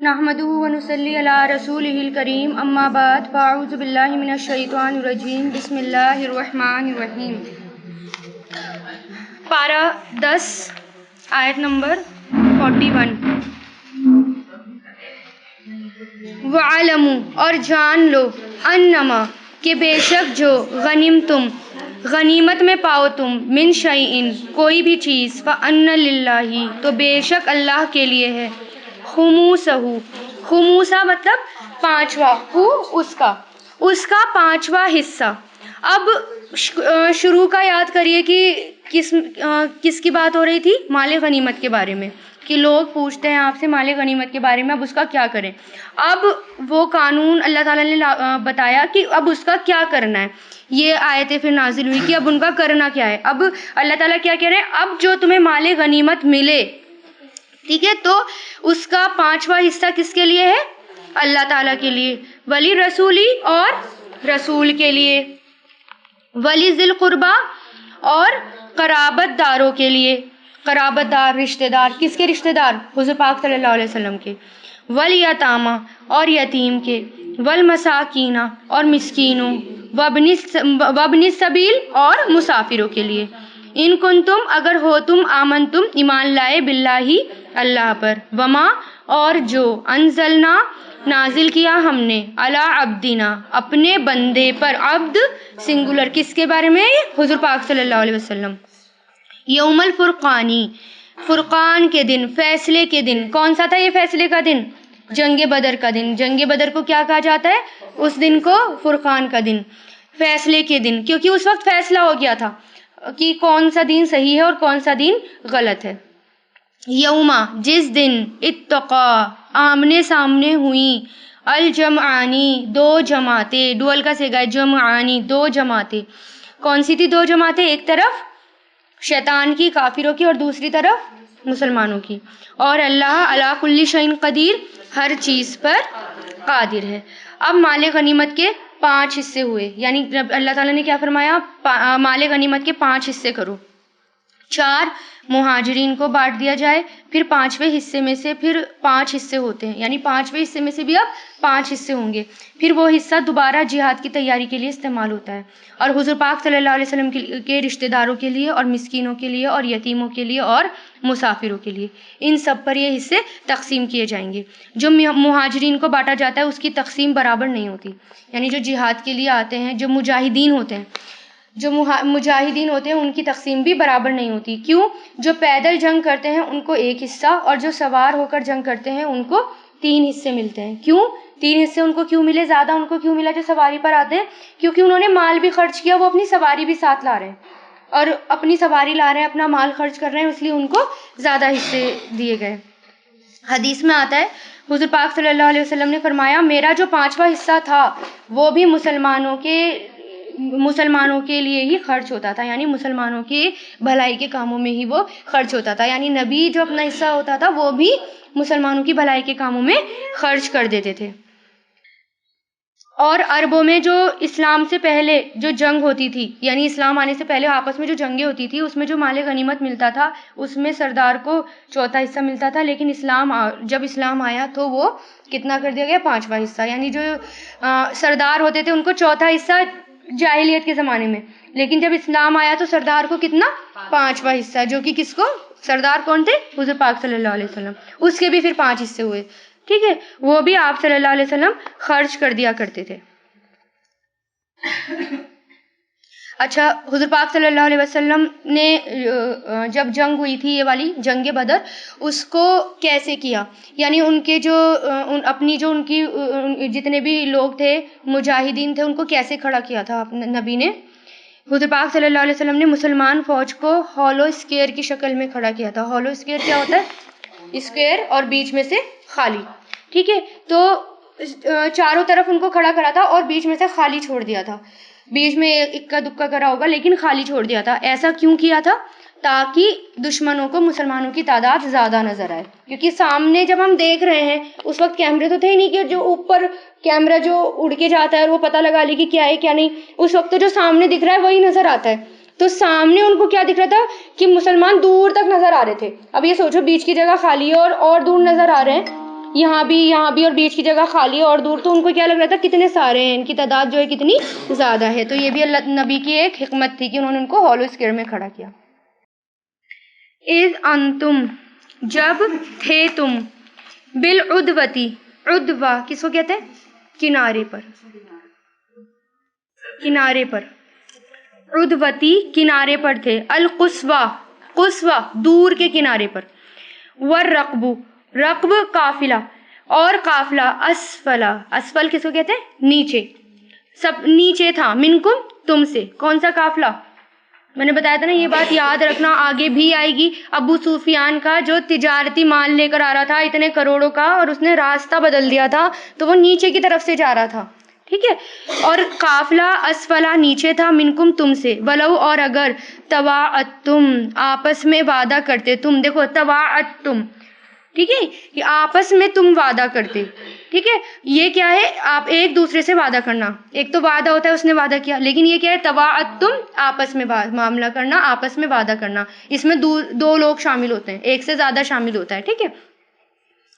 نحمده ونصلی علی رسولہ الکریم اما بعد فاعوذ باللہ من الشیطان الرجیم بسم اللہ الرحمن الرحیم۔ پارہ 10 آیت نمبر 41۔ وَعَلَمُوا اور جان لو انما کہ بے شک جو غنیمتم غنیمت میں پاؤ تم من شیئن کوئی بھی چیز فَأَنَّ لِلَّهِ تو بے شک اللہ کے لیے ہے خموسہ خموسہ مطلب پانچواں اس کا پانچواں حصہ۔ اب شروع کا یاد کریے کہ کس کی بات ہو رہی تھی؟ مال غنیمت کے بارے میں، کہ لوگ پوچھتے ہیں آپ سے مال غنیمت کے بارے میں، اب اس کا کیا کریں۔ اب وہ قانون اللہ تعالیٰ نے بتایا کہ اب اس کا کیا کرنا ہے۔ یہ آیتیں پھر نازل ہوئی کہ اب ان کا کرنا کیا ہے۔ اب اللہ تعالیٰ کیا کہہ رہے ہیں؟ اب جو تمہیں مال غنیمت ملے، ٹھیک ہے، تو اس کا پانچواں حصہ کس کے لیے ہے؟ اللہ تعالیٰ کے لیے، ولی رسولی اور رسول کے لیے، ولی ذی القربہ اور قرابت داروں کے لیے۔ قرابت دار رشتہ دار، کس کے رشتہ دار؟ حضور پاک صلی اللہ علیہ وسلم کے۔ والیتامیٰ اور یتیم کے، والمساکین اور مسکینوں، وابن السبیل اور مسافروں کے لیے۔ ان کنتم اگر ہو تم آمنتم ایمان لائے باللہ اللہ پر، وما اور جو انزلنا نازل کیا ہم نے علی عبدنا اپنے بندے پر، عبد سنگولر، کس کے بارے میں؟ حضور پاک صلی اللہ علیہ وسلم۔ یوم الفرقانی فرقان کے دن، فیصلے کے دن۔ کون سا تھا یہ فیصلے کا دن؟ جنگ بدر کا دن۔ جنگ بدر کو کیا کہا جاتا ہے؟ اس دن کو فرقان کا دن، فیصلے کے دن، کیونکہ اس وقت فیصلہ ہو گیا تھا کہ کون سا دین صحیح ہے اور کون سا دین غلط ہے۔ یوما جس دن اتقا آمنے سامنے ہوئیں، الجمعانی دو جماعتیں، ڈول کا صیغہ ہے جمعانی دو جماعتیں۔ کون سی تھی دو جماعتیں؟ ایک طرف شیطان کی، کافروں کی، اور دوسری طرف مسلمانوں کی۔ اور اللہ علی کل شیء قدیر، ہر چیز پر قادر ہے۔ اب مال غنیمت کے 5 حصے ہوئے، یعنی اللہ تعالیٰ نے کیا فرمایا؟ مال غنیمت کے 5 حصے کرو۔ 4 مہاجرین کو بانٹ دیا جائے، پھر 5ویں حصے میں سے پھر 5 حصے ہوتے ہیں، یعنی 5ویں حصے میں سے بھی اب 5 حصے ہوں گے، پھر وہ حصہ دوبارہ جہاد کی تیاری کے لیے استعمال ہوتا ہے، اور حضور پاک صلی اللہ علیہ وسلم کے رشتہ داروں کے لیے اور مسکینوں کے لیے اور یتیموں کے لیے اور مسافروں کے لیے، ان سب پر یہ حصے تقسیم کیے جائیں گے۔ جو مہاجرین کو بانٹا جاتا ہے اس کی تقسیم برابر نہیں ہوتی، یعنی جو جہاد کے لیے آتے ہیں، جو مجاہدین ہوتے ہیں، ان کی تقسیم بھی برابر نہیں ہوتی۔ کیوں؟ جو پیدل جنگ کرتے ہیں ان کو ایک حصہ، اور جو سوار ہو کر جنگ کرتے ہیں ان کو 3 حصے ملتے ہیں۔ کیوں 3 حصے ان کو کیوں ملے؟ زیادہ ان کو کیوں ملا جو سواری پر آتے ہیں؟ کیونکہ انہوں نے مال بھی خرچ کیا، وہ اپنی سواری بھی ساتھ لا رہے ہیں، اور اپنی سواری لا رہے ہیں، اپنا مال خرچ کر رہے ہیں، اس لیے ان کو زیادہ حصے دیے گئے۔ حدیث میں آتا ہے حضور پاک صلی اللہ علیہ وسلم نے فرمایا، میرا جو 5واں حصہ تھا وہ بھی مسلمانوں کے لیے ہی خرچ ہوتا تھا، یعنی مسلمانوں کے بھلائی کے کاموں میں ہی وہ خرچ ہوتا تھا، یعنی نبی جو اپنا حصہ ہوتا تھا وہ بھی مسلمانوں کی بھلائی کے کاموں میں خرچ کر دیتے تھے۔ اور عربوں میں جو اسلام سے پہلے جو جنگ ہوتی تھی، یعنی اسلام آنے سے پہلے آپس میں جو جنگیں ہوتی تھی، اس میں جو مال غنیمت ملتا تھا اس میں سردار کو 4تھا حصہ ملتا تھا، لیکن جب اسلام آیا تو وہ کتنا کر دیا گیا؟ 5واں حصہ، یعنی جو سردار ہوتے تھے ان کو 4تھا حصہ جاہلیت کے زمانے میں، لیکن جب اسلام آیا تو سردار کو کتنا؟ 5واں حصہ، جو کہ کس کو؟ سردار کون تھے؟ حضور پاک صلی اللہ علیہ وسلم، اس کے بھی پھر 5 حصے ہوئے، ٹھیک ہے، وہ بھی آپ صلی اللہ علیہ وسلم خرچ کر دیا کرتے تھے۔ اچھا، حضور پاک صلی اللہ علیہ وسلم نے جب جنگ ہوئی تھی یہ والی جنگ بدر، اس کو کیسے کیا؟ یعنی ان کے ان کی جتنے بھی لوگ تھے مجاہدین تھے ان کو کیسے کھڑا کیا تھا نبی نے؟ حضور پاک صلی اللہ علیہ وسلم نے مسلمان فوج کو ہالو اسکیئر کی شکل میں کھڑا کیا تھا۔ ہالو اسکیئر کیا ہوتا ہے؟ اسکیئر اور بیچ میں سے خالی، ٹھیک ہے، تو چاروں طرف ان کو کھڑا کرا تھا اور بیچ میں سے خالی چھوڑ دیا تھا، بیچ میں اکا دکا کرا ہوگا لیکن خالی چھوڑ دیا تھا۔ ایسا کیوں کیا تھا؟ تاکہ دشمنوں کو مسلمانوں کی تعداد زیادہ نظر آئے، کیونکہ سامنے جب ہم دیکھ رہے ہیں اس وقت کیمرے تو تھے ہی نہیں کہ جو اوپر کیمرہ جو اڑ کے جاتا ہے اور وہ پتہ لگا لے کہ کیا ہے کیا نہیں، اس وقت تو جو سامنے دکھ رہا ہے وہی نظر آتا ہے۔ تو سامنے ان کو کیا دکھ رہا تھا کہ مسلمان دور تک نظر آ رہے تھے۔ اب یہ سوچو بیچ کی جگہ خالی ہے اور دور نظر آ رہے ہیں، یہاں بھی اور بیچ کی جگہ خالی اور دور، تو ان کو کیا لگ رہا تھا کتنے سارے ہیں، ان کی تعداد جو ہے کتنی زیادہ ہے. تو یہ بھی اللہ نبی کی ایک حکمت تھی کہ انہوں نے ان کو ہالو اسکوئر میں کھڑا کیا. اذ انتم جب تھے تم، بالعدوتی، عدوہ کس کو کہتے ہیں؟ کنارے پر، کنارے پر، عدوتی کنارے پر تھے، القصویٰ قصویٰ دور کے کنارے پر، والرقب رقب قافلہ، اور قافلہ، اسفلا اسفل کس کو کہتے ہیں؟ نیچے، سب نیچے تھا، منکم تم سے. کون سا قافلہ؟ میں نے بتایا تھا نا، یہ بات یاد رکھنا آگے بھی آئے گی. ابو سفیان کا جو تجارتی مال لے کر آ رہا تھا اتنے کروڑوں کا، اور اس نے راستہ بدل دیا تھا تو وہ نیچے کی طرف سے جا رہا تھا، ٹھیک ہے. اور قافلہ اسفلا نیچے تھا، منکم تم سے، ولو اور اگر، تواعدتم آپس میں وعدہ کرتے تم. دیکھو تواعدتم، ٹھیک ہے، کہ آپس میں تم وعدہ کرتے، ٹھیک ہے. یہ کیا ہے؟ آپ ایک دوسرے سے وعدہ کرنا. ایک تو وعدہ ہوتا ہے اس نے وعدہ کیا، لیکن یہ کیا ہے؟ تواعدتم آپس میں معاملہ کرنا، آپس میں وعدہ کرنا. اس میں دو لوگ شامل ہوتے ہیں، ایک سے زیادہ شامل ہوتا ہے، ٹھیک ہے.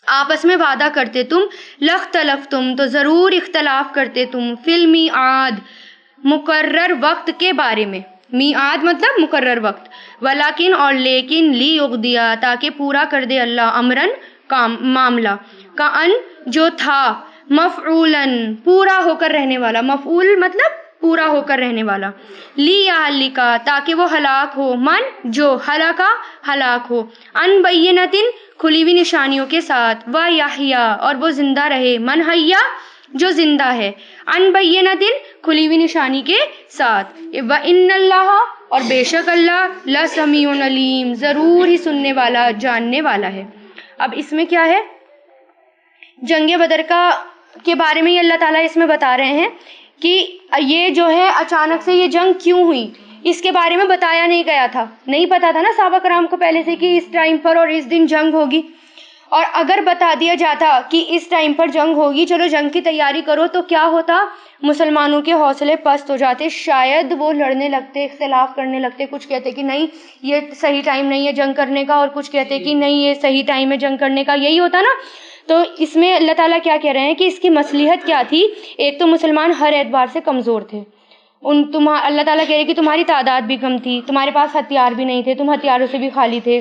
آپس میں وعدہ کرتے تم، لاختلفتم تو ضرور اختلاف کرتے تم، فی المیعاد مقرر وقت کے بارے میں. میعاد مطلب مقرر وقت. ولیکن اور لیکن، لیقضیا تاکہ پورا کر دے اللہ، امرن کام معاملہ، کان جو تھا، مفعولن پورا ہو کر رہنے والا، مفعول مطلب پورا ہو کر رہنے والا، لیہلکا تاکہ وہ ہلاک ہو، من جو ہلاکا ہلاک ہو، ان بینتن کھلی ہوئی نشانیوں کے ساتھ، و یحییٰ اور وہ زندہ رہے، من حیا جو زندہ ہے، ان بینتن کھلی ہوئی نشانی کے ساتھ، و ان اللہ اور بے شک اللہ، لسمیع علیم ضرور ہی سننے والا جاننے والا ہے. اب اس میں کیا ہے؟ جنگ بدر کے بارے میں اللہ تعالیٰ اس میں بتا رہے ہیں کہ یہ جو ہے اچانک سے یہ جنگ کیوں ہوئی، اس کے بارے میں بتایا نہیں گیا تھا. نہیں پتا تھا نا صحابہ کرام کو پہلے سے کہ اس ٹائم پر اور اس دن جنگ ہوگی. اور اگر بتا دیا جاتا کہ اس ٹائم پر جنگ ہوگی، چلو جنگ کی تیاری کرو، تو کیا ہوتا؟ مسلمانوں کے حوصلے پست ہو جاتے، شاید وہ لڑنے لگتے، اختلاف کرنے لگتے. کچھ کہتے کہ نہیں یہ صحیح ٹائم نہیں ہے جنگ کرنے کا، اور کچھ کہتے کہ نہیں یہ صحیح ٹائم ہے جنگ کرنے کا. یہی ہوتا نا. تو اس میں اللہ تعالیٰ کیا کہہ رہے ہیں کہ اس کی مصلحت کیا تھی؟ ایک تو مسلمان ہر اعتبار سے کمزور تھے. اللہ تعالیٰ کہہ رہے کہ تمہاری تعداد بھی کم تھی، تمہارے پاس ہتھیار بھی نہیں تھے، تم ہتھیاروں سے بھی خالی تھے،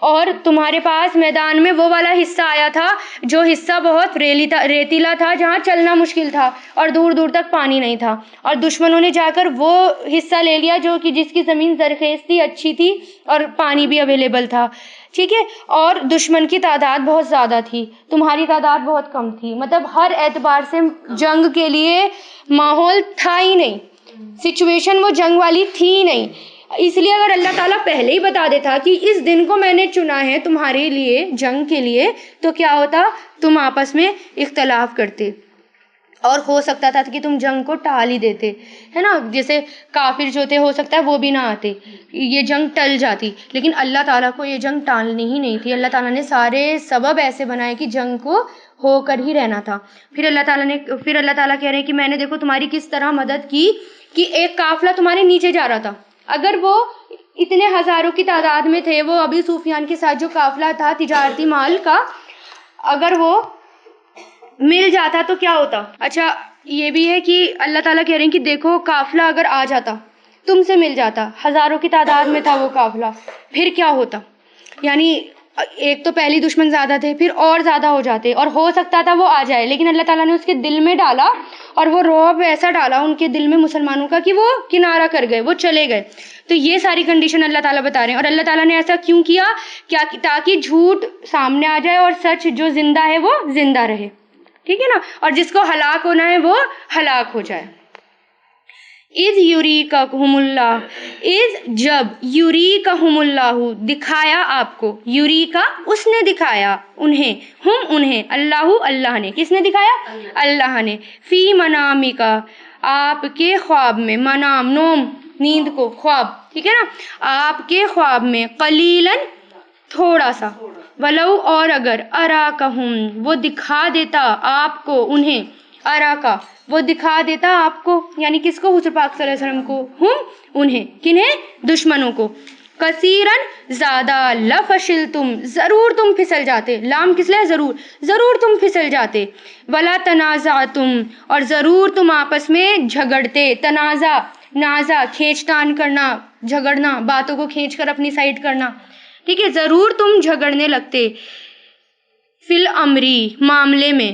اور تمہارے پاس میدان میں وہ والا حصہ آیا تھا جو حصہ بہت ریتیلا تھا، جہاں چلنا مشکل تھا اور دور دور تک پانی نہیں تھا. اور دشمنوں نے جا کر وہ حصہ لے لیا جو کہ جس کی زمین زرخیز تھی، اچھی تھی، اور پانی بھی اویلیبل تھا، ٹھیک ہے. اور دشمن کی تعداد بہت زیادہ تھی، تمہاری تعداد بہت کم تھی. مطلب ہر اعتبار سے جنگ کے لیے ماحول تھا ہی نہیں، سچویشن وہ جنگ والی تھی ہی نہیں. اس لیے اگر اللہ تعالیٰ پہلے ہی بتا دیتا کہ اس دن کو میں نے چنا ہے تمہارے لیے جنگ کے لیے، تو کیا ہوتا؟ تم آپس میں اختلاف کرتے، اور ہو سکتا تھا کہ تم جنگ کو ٹال ہی دیتے، ہے نا. جیسے کافر جو تھے ہو سکتا ہے وہ بھی نہ آتے، یہ جنگ ٹل جاتی. لیکن اللہ تعالیٰ کو یہ جنگ ٹالنی ہی نہیں تھی. اللہ تعالیٰ نے سارے سبب ایسے بنائے کہ جنگ کو ہو کر ہی رہنا تھا. پھر اللہ تعالیٰ کہہ رہے ہیں کہ میں نے دیکھو تمہاری کس طرح مدد کی، کہ ایک قافلہ تمہارے نیچے جا رہا تھا. اگر وہ اتنے ہزاروں کی تعداد میں تھے، وہ ابو سفیان کے ساتھ جو قافلہ تھا تجارتی مال کا، اگر وہ مل جاتا تو کیا ہوتا؟ اچھا یہ بھی ہے کہ اللہ تعالیٰ کہہ رہے ہیں کہ دیکھو قافلہ اگر آ جاتا، تم سے مل جاتا، ہزاروں کی تعداد میں تھا وہ قافلہ، پھر کیا ہوتا؟ یعنی ایک تو پہلی دشمن زیادہ تھے، پھر اور زیادہ ہو جاتے، اور ہو سکتا تھا وہ آ جائے، لیکن اللہ تعالیٰ نے اس کے دل میں ڈالا، اور وہ رعب ایسا ڈالا ان کے دل میں مسلمانوں کا کہ وہ کنارہ کر گئے، وہ چلے گئے. تو یہ ساری کنڈیشن اللہ تعالیٰ بتا رہے ہیں. اور اللہ تعالیٰ نے ایسا کیوں کیا؟ تاکہ جھوٹ سامنے آ جائے اور سچ جو زندہ ہے وہ زندہ رہے، ٹھیک ہے نا. اور جس کو ہلاک ہونا ہے وہ ہلاک ہو جائے. اذ یریکہم اللہ، اذ جب، یریکہم اللہ دکھایا آپ کو، یریکا اس نے دکھایا انہیں، ہم انہیں، اللہ نے، کس نے دکھایا؟ اللہ نے، فی منامکا آپ کے خواب میں، منام نوم نیند کو، خواب، ٹھیک ہے نا، آپ کے خواب میں، قلیلاً تھوڑا سا، ولو اور اگر، اراکہم وہ دکھا دیتا آپ کو انہیں، اراکا وہ دکھا دیتا آپ کو، یعنی کس کو؟ حضور پاک صلی اللہ علیہ وسلم کو، ہم انہیں، کنہیں؟ دشمنوں کو، کثیرن زیادہ لفشلتم ضرور تم پھسل جاتے. لام کس لیے؟ ضرور تم پھسل جاتے. ولا تنازعتم اور ضرور تم آپس میں جھگڑتے. نازع کھینچ تان کرنا، جھگڑنا، باتوں کو کھینچ کر اپنی سائڈ کرنا. ٹھیک ہے، ضرور تم جھگڑنے لگتے. فی الامری معاملے میں.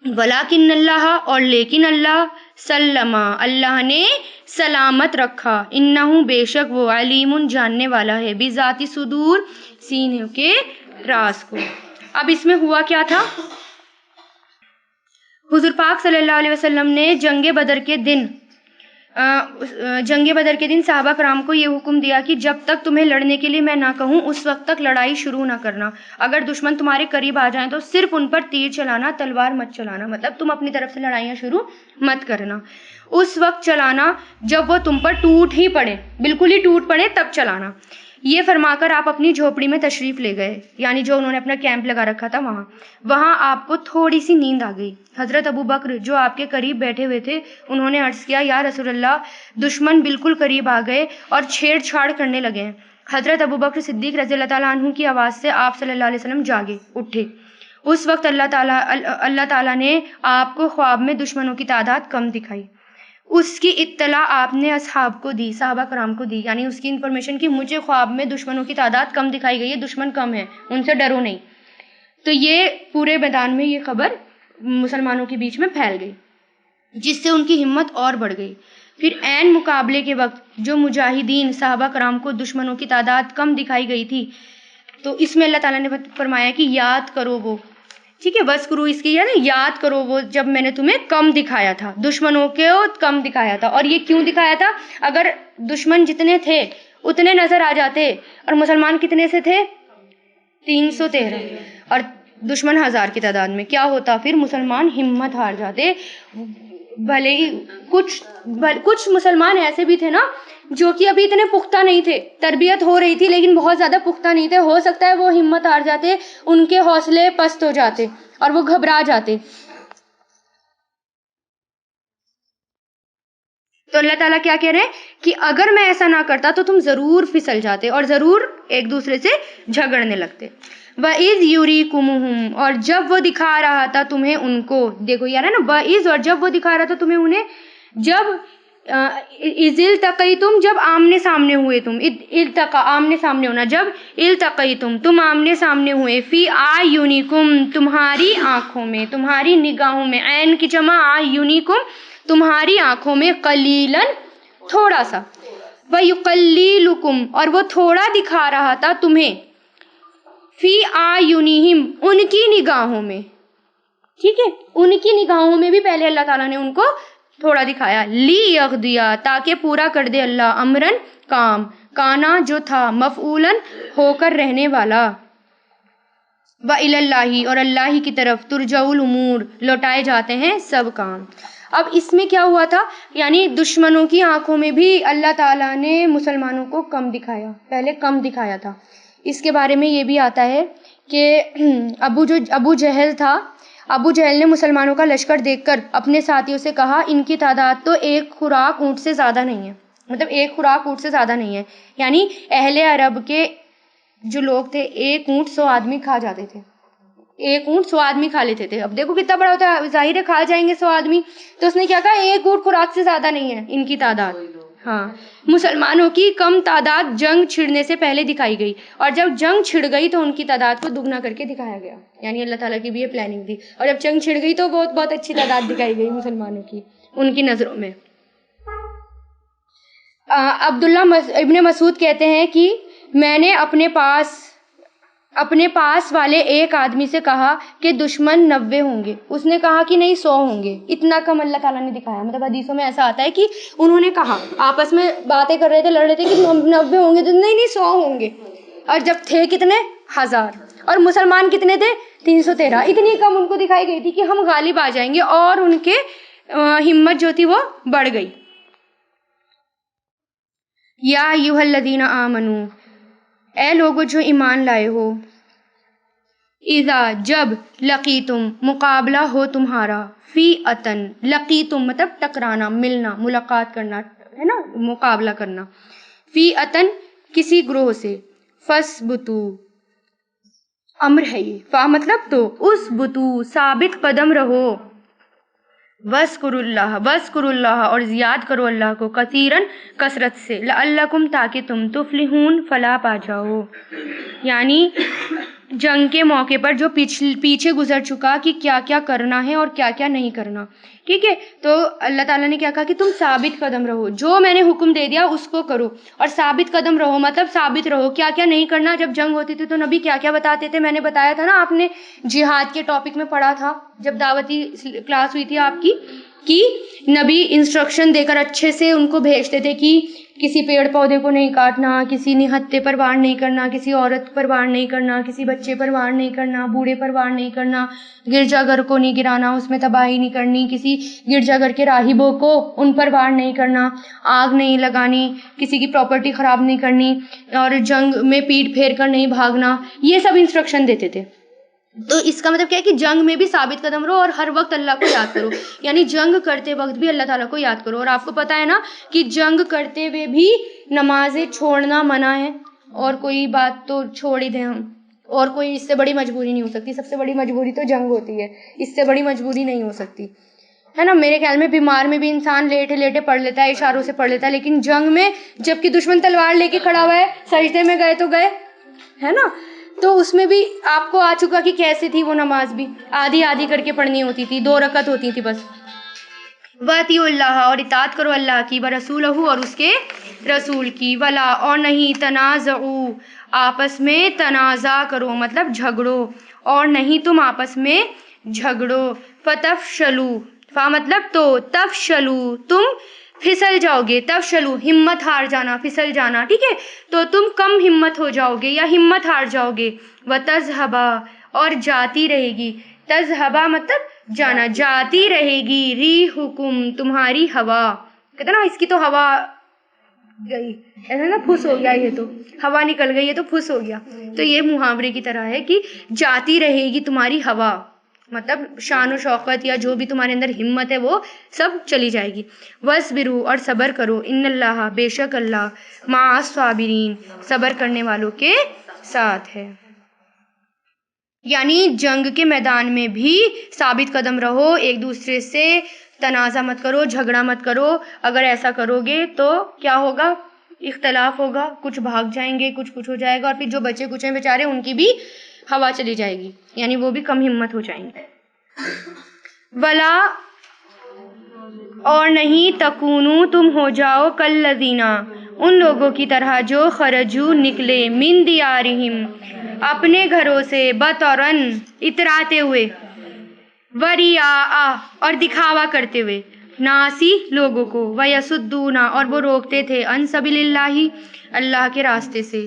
ولیکن اللہ اور لیکن اللہ، سلما اللہ نے سلامت رکھا. انہ بے شک وہ علیم جاننے والا ہے، بذات صدور سینوں کے راز کو. اب اس میں ہوا کیا تھا؟ حضور پاک صلی اللہ علیہ وسلم نے جنگ بدر کے دن صحابہ کرام کو یہ حکم دیا کہ جب تک تمہیں لڑنے کے لیے میں نہ کہوں اس وقت تک لڑائی شروع نہ کرنا. اگر دشمن تمہارے قریب آ جائیں تو صرف ان پر تیر چلانا، تلوار مت چلانا. مطلب تم اپنی طرف سے لڑائیاں شروع مت کرنا. اس وقت چلانا جب وہ تم پر ٹوٹ ہی پڑے، بالکل ہی ٹوٹ پڑے تب چلانا. یہ فرما کر آپ اپنی جھوپڑی میں تشریف لے گئے، یعنی جو انہوں نے اپنا کیمپ لگا رکھا تھا وہاں آپ کو تھوڑی سی نیند آ گئی. حضرت ابو بکر جو آپ کے قریب بیٹھے ہوئے تھے انہوں نے عرض کیا، یا رسول اللہ دشمن بالکل قریب آ گئے اور چھیڑ چھاڑ کرنے لگے ہیں. حضرت ابو بکر صدیق رضی اللہ تعالیٰ عنہ کی آواز سے آپ صلی اللہ علیہ وسلم جاگے اٹھے. اس وقت اللہ تعالیٰ نے آپ کو خواب میں دشمنوں کی تعداد کم دکھائی. اس کی اطلاع آپ نے اصحاب کو دی، صحابہ کرام کو دی، یعنی اس کی انفارمیشن کہ مجھے خواب میں دشمنوں کی تعداد کم دکھائی گئی ہے، دشمن کم ہے، ان سے ڈرو نہیں. تو یہ پورے میدان میں یہ خبر مسلمانوں کے بیچ میں پھیل گئی، جس سے ان کی ہمت اور بڑھ گئی. پھر عین مقابلے کے وقت جو مجاہدین صحابہ کرام کو دشمنوں کی تعداد کم دکھائی گئی تھی، تو اس میں اللہ تعالیٰ نے فرمایا کہ یاد کرو وہ، ٹھیک ہے، بس کرو اس کی ہے نا، یاد کرو وہ جب میں نے تمہیں کم دکھایا تھا، دشمنوں کو کم دکھایا تھا. اور یہ کیوں دکھایا تھا؟ اگر دشمن جتنے تھے اتنے نظر آ جاتے اور مسلمان کتنے سے تھے؟ 313، اور دشمن 1000 کی تعداد میں، کیا ہوتا پھر؟ مسلمان ہمت ہار جاتے. بھلے ہی کچھ مسلمان ایسے بھی تھے نا جو کہ ابھی اتنے پختہ نہیں تھے، تربیت ہو رہی تھی لیکن بہت زیادہ پختہ نہیں تھے. ہو سکتا ہے وہ ہمت ہار جاتے، ان کے حوصلے پست ہو جاتے اور وہ گھبرا جاتے. تو اللہ تعالیٰ کیا کہہ رہے ہیں کہ اگر میں ایسا نہ کرتا تو تم ضرور پھسل جاتے اور ضرور ایک دوسرے سے جھگڑنے لگتے. وَإِذْ يُرِيكُمُهُمْ اور جب وہ دکھا رہا تھا تمہیں ان کو، دیکھو یار ہے نا، وَإِذْ اور جب وہ دکھا رہا تھا تمہیں انہیں، جب اِذِ الْتَقَيْتُمْ جب آمنے سامنے ہوئے تم، التقا آمنے سامنے ہونا، جب التقیتم تم آمنے سامنے ہوئے، فی اعینکم تمہاری آنکھوں میں، تمہاری نگاہوں میں، عین کی جمع اعینکم تمہاری آنکھوں میں، قلیلاً تھوڑا سا، وَيُقَلِّلُكُمْ اور وہ تھوڑا دکھا رہا تھا تمہیں، فی اعینہم ان کی نگاہوں میں. ٹھیک ہے، ان کی نگاہوں میں بھی پہلے اللہ تعالیٰ نے ان کو تھوڑا دکھایا. لیغدیا تاکہ پورا کر دے اللہ، امرن کام، کانا جو تھا، مفعولن ہو کر رہنے والا. وَإِلَى اللَّهِ اور اللہ ہی کی طرف، ترجع الامور لوٹائے جاتے ہیں سب کام. اب اس میں کیا ہوا تھا؟ یعنی دشمنوں کی آنکھوں میں بھی اللہ تعالیٰ نے مسلمانوں کو کم دکھایا، پہلے کم دکھایا تھا. اس کے بارے میں یہ بھی آتا ہے کہ ابو جہل تھا، ابو جہل نے مسلمانوں کا لشکر دیکھ کر اپنے ساتھیوں سے کہا ان کی تعداد تو ایک خوراک اونٹ سے زیادہ نہیں ہے. مطلب ایک خوراک اونٹ سے زیادہ نہیں ہے، یعنی اہل عرب کے جو لوگ تھے ایک اونٹ 100 آدمی کھا جاتے تھے، ایک اونٹ 100 آدمی کھا لیتے تھے. اب دیکھو کتنا بڑا ہوتا ہے، ظاہر ہے کھا جائیں گے 100 آدمی. تو اس نے کیا کہا، ایک اونٹ خوراک سے زیادہ نہیں ہے ان کی تعداد. ہاں، مسلمانوں کی کم تعداد جنگ چھڑنے سے پہلے دکھائی گئی، اور جب جنگ چھڑ گئی تو ان کی تعداد کو دگنا کر کے دکھایا گیا. یعنی اللہ تعالیٰ کی بھی یہ پلاننگ تھی، اور جب جنگ چھڑ گئی تو بہت اچھی تعداد دکھائی گئی مسلمانوں کی ان کی نظروں میں. عبداللہ ابن مسعود کہتے ہیں کہ میں نے اپنے پاس والے ایک آدمی سے کہا کہ دشمن 90 ہوں گے، اس نے کہا کہ نہیں 100 ہوں گے. اتنا کم اللہ تعالیٰ نے دکھایا. مطلب حدیثوں میں ایسا آتا ہے کہ انہوں نے کہا، آپس میں باتیں کر رہے تھے، لڑ رہے تھے کہ 90 ہوں گے، تو نہیں 100 ہوں گے. اور جب تھے کتنے؟ 1000. اور مسلمان کتنے تھے؟ 313. اتنی کم ان کو دکھائی گئی تھی کہ ہم غالب آ جائیں گے، اور ان کے ہمت جو تھی وہ بڑھ گئی. یا ایھا الذین آمنو اے لوگو جو ایمان لائے ہو، اذا جب لقیتم مقابلہ ہو تمہارا، فیئتن لقیتم مطلب ٹکرانا، ملنا، ملاقات کرنا ہے نا، مقابلہ کرنا. فیئتن کسی گروہ سے. فَاسْبُتُوا امر ہے یہ، فا مطلب تو، اسبتو ثابت قدم رہو. وَاذْكُرُوا اللَّهَ اور یاد کرو اللہ کو، کثیراً کثرت سے، لعلکم تاکہ تم تفلحون فلاح پا جاؤ. یعنی جنگ کے موقع پر جو پیچھے گزر چکا کہ کیا کیا کرنا ہے اور کیا کیا نہیں کرنا. ٹھیک ہے، تو اللہ تعالیٰ نے کیا کہا کہ تم ثابت قدم رہو، جو میں نے حکم دے دیا اس کو کرو، اور ثابت قدم رہو مطلب ثابت رہو کیا کیا نہیں کرنا. جب جنگ ہوتی تھی تو نبی کیا کیا بتاتے تھے، میں نے بتایا تھا نا، آپ نے جہاد کے ٹاپک میں پڑھا تھا جب دعوتی کلاس ہوئی تھی آپ کی، کہ نبی انسٹرکشن دے کر اچھے سے ان کو بھیجتے تھے کہ کسی پیڑ پودے کو نہیں کاٹنا، کسی نہتے پر وار نہیں کرنا، کسی عورت پر وار نہیں کرنا، کسی بچے پر وار نہیں کرنا، بوڑھے پر وار نہیں کرنا، گرجا گھر کو نہیں گرانا، اس میں تباہی نہیں کرنی، کسی گرجا گھر کے راہبوں کو ان پر وار نہیں کرنا، آگ نہیں لگانی، کسی کی پراپرٹی خراب نہیں کرنی، اور جنگ میں پیٹ پھیر کر نہیں بھاگنا. یہ سب انسٹرکشن دیتے تھے. تو اس کا مطلب کیا ہے کہ جنگ میں بھی ثابت قدم رہو اور ہر وقت اللہ کو یاد کرو. یعنی جنگ کرتے وقت بھی اللہ تعالیٰ کو یاد کرو. اور آپ کو پتہ ہے نا کہ جنگ کرتے ہوئے بھی نمازیں چھوڑنا منع ہے، اور کوئی بات تو چھوڑ ہی دیں ہم، اور کوئی اس سے بڑی مجبوری نہیں ہو سکتی. سب سے بڑی مجبوری تو جنگ ہوتی ہے، اس سے بڑی مجبوری نہیں ہو سکتی ہے نا. میرے خیال میں بیمار میں بھی انسان لیٹے لیٹے پڑھ لیتا ہے، اشاروں سے پڑھ لیتا ہے، لیکن جنگ میں جب کہ دشمن تلوار لے کے کھڑا ہوا ہے، سجدے میں گئے تو گئے، ہے نا. تو اس میں بھی آپ کو آ چکا کہ کیسے تھی وہ نماز بھی، آدھی آدھی کر کے پڑھنی ہوتی تھی، 2 رکعت ہوتی تھی بس. وَأَطِیعُوا اللَّهَ اور اطاعت کرو اللہ کی، وَرَسُولَهُ اور اس کے رسول کی، وَلَا اور نہیں، تنازعوا آپس میں تنازع کرو مطلب جھگڑو، اور نہیں تم آپس میں جھگڑو. فَتَفْشَلُوا فا مطلب تو، تفشلوا تم پھسل جاؤ گے، تفشلوا ہمت ہار جانا، پھسل جانا. ٹھیک ہے، تو تم کم ہمت ہو جاؤ گے یا ہمت ہار جاؤ گے. وَتَذْهَبَا اور جاتی رہے گی، تذہبا مطلب جانا، جاتی رہے گی، ریحکم تمہاری ہوا. کہتے نا اس کی تو ہوا گئی، ایسا نا پھس ہو گیا، یہ تو ہوا نکل گئی، یہ تو پھس ہو گیا. تو یہ محاورے کی طرح ہے کہ جاتی رہے گی تمہاری ہوا، مطلب شان و شوقت یا جو بھی تمہارے اندر ہمت ہے وہ سب چلی جائے گی. وَاصْبِرُوا اور صبر کرو، ان اللہ بے شک اللہ مع الصابرین صبر کرنے والوں کے ساتھ ہے. یعنی جنگ کے میدان میں بھی ثابت قدم رہو، ایک دوسرے سے تنازع مت کرو، جھگڑا مت کرو. اگر ایسا کرو گے تو کیا ہوگا، اختلاف ہوگا، کچھ بھاگ جائیں گے، کچھ ہو جائے گا، اور پھر جو بچے کچھ ہیں بیچارے ان کی بھی ہوا چلی جائے گی، یعنی وہ بھی کم ہمت ہو جائیں گے. ولا اور نہیں، تکونو تم ہو جاؤ، کالذین ان لوگوں کی طرح جو خرجو نکلے، من دیارہم اپنے گھروں سے، بطرن اتراتے ہوئے، وریاء اور دکھاوا کرتے ہوئے، ناسی لوگوں کو، ویسدون اور وہ روکتے تھے، عن سبیل اللہ اللہ کے راستے سے.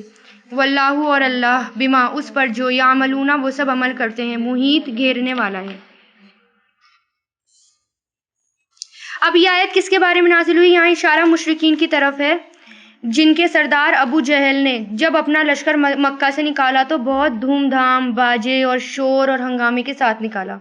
واللہ اور اللہ بما اس پر جو یعملون وہ سب عمل کرتے ہیں، محیط گھیرنے والا ہے. اب یہ آیت کس کے بارے میں نازل ہوئی؟ یہاں اشارہ مشرکین کی طرف ہے، جن کے سردار ابو جہل نے جب اپنا لشکر مکہ سے نکالا تو بہت دھوم دھام، باجے اور شور اور ہنگامے کے ساتھ نکالا،